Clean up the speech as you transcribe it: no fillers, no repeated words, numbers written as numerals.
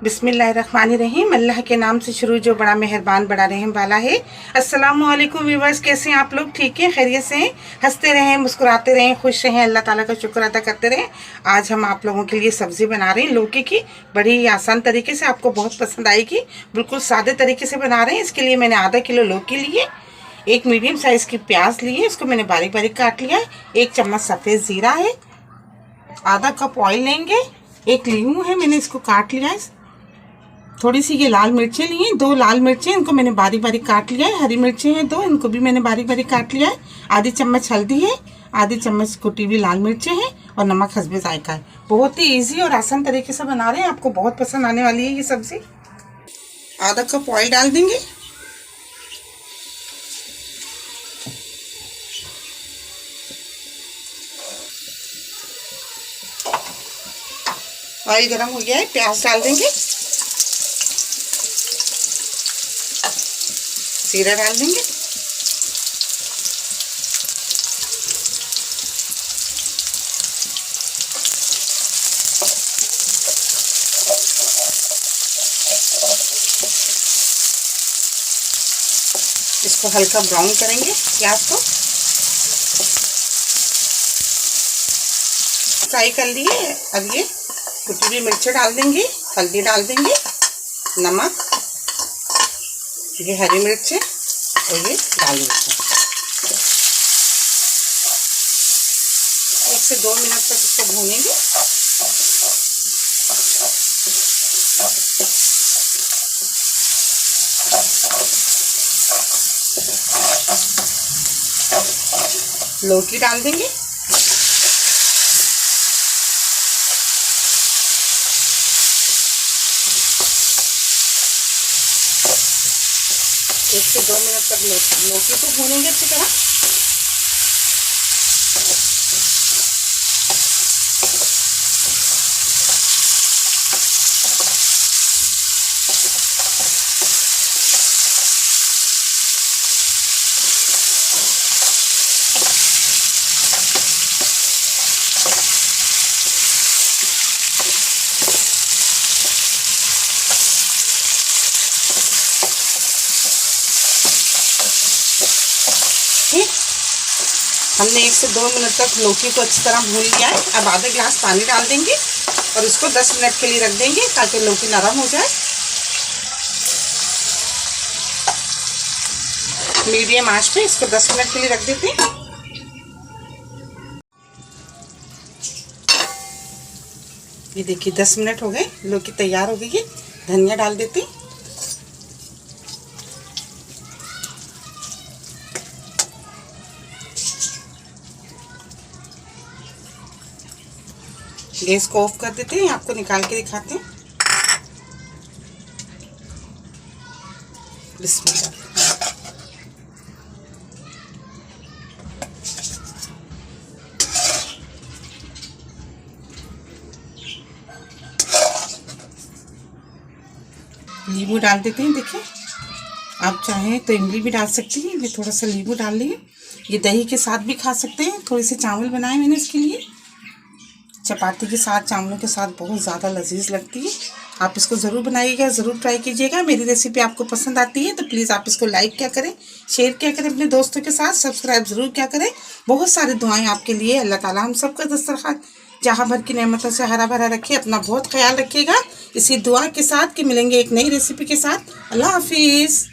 बिस्मिल्लाहिर्रहमानिर्रहीम। अल्लाह के नाम से शुरू जो बड़ा मेहरबान बड़ा रहम वाला है। अस्सलामु अलैकुम व्यूअर्स, कैसे हैं आप लोग? ठीक हैं, खैरियत से हैं? हंसते रहें, मुस्कुराते रहें, खुश रहें, अल्लाह ताला का शुक्र अदा करते रहें। आज हम आप लोगों के लिए सब्ज़ी बना रहे हैं लौकी की, बड़ी ही आसान तरीके से, आपको बहुत पसंद आएगी। बिल्कुल सादे तरीके से बना रहे हैं। इसके लिए मैंने आधा किलो लौकी लिए, एक मीडियम साइज़ की प्याज ली है, इसको मैंने बारीक बारीक काट लिया है। 1 चम्मच सफ़ेद ज़ीरा है, आधा कप ऑयल लेंगे, एक लीमू है, मैंने इसको काट लिया है। थोड़ी सी ये लाल मिर्चें ली हैं, 2 लाल मिर्चें, इनको मैंने बारीक बारीक काट लिया है। हरी मिर्चें हैं 2, इनको भी मैंने बारीक बारीक काट लिया है। आधी चम्मच हल्दी है, आधी चम्मच कुटी हुई लाल मिर्चें हैं और नमक हस्बे जायका है। बहुत ही इजी और आसान तरीके से बना रहे हैं, आपको बहुत पसंद आने वाली है ये सब्ज़ी। आधा कप ऑयल डाल देंगे, ऑयल गर्म हो गया है, प्याज डाल देंगे, जीरा डाल देंगे, इसको हल्का ब्राउन करेंगे प्याज को। फ्राई कर लिए, अब ये कुटी हुई मिर्चें डाल देंगे, हल्दी डाल देंगे, नमक, ये हरी मिर्चें और ये लाल मिर्चें। 1 से 2 मिनट तक इसको भूनेंगे। लौकी डाल देंगे, एक से 2 मिनट तक लौकी को भूनेंगे अच्छी तरह। हमने 1 से 2 मिनट तक लौकी को अच्छी तरह भून लिया है। अब आधा गिलास पानी डाल देंगे और इसको 10 मिनट के लिए रख देंगे ताकि लौकी नरम हो जाए। मीडियम आंच पे इसको 10 मिनट के लिए रख देते हैं। ये देखिए 10 मिनट हो गए, लौकी तैयार हो गई है। धनिया डाल देते हैं, गैस को ऑफ कर देते हैं, आपको निकाल के दिखाते हैं। बिस्मिल्लाह। नींबू डाल देते हैं, देखिए आप चाहें तो इमली भी डाल सकती हैं। मैं थोड़ा सा नींबू डाल लिए। ये दही के साथ भी खा सकते हैं। थोड़े से चावल बनाए मैंने इसके लिए, चपाती के साथ, चावलों के साथ बहुत ज़्यादा लजीज लगती है। आप इसको ज़रूर बनाइएगा, ज़रूर ट्राई कीजिएगा। मेरी रेसिपी आपको पसंद आती है तो प्लीज़ आप इसको लाइक क्या करें, शेयर क्या करें अपने दोस्तों के साथ, सब्सक्राइब ज़रूर क्या करें। बहुत सारी दुआएं आपके लिए। अल्लाह ताला हम सबका दस्तरखान जहाँ भर की नेमतों से हरा भरा रखे। अपना बहुत ख्याल रखिएगा इसी दुआ के साथ कि मिलेंगे एक नई रेसिपी के साथ। अल्लाह हाफिज़।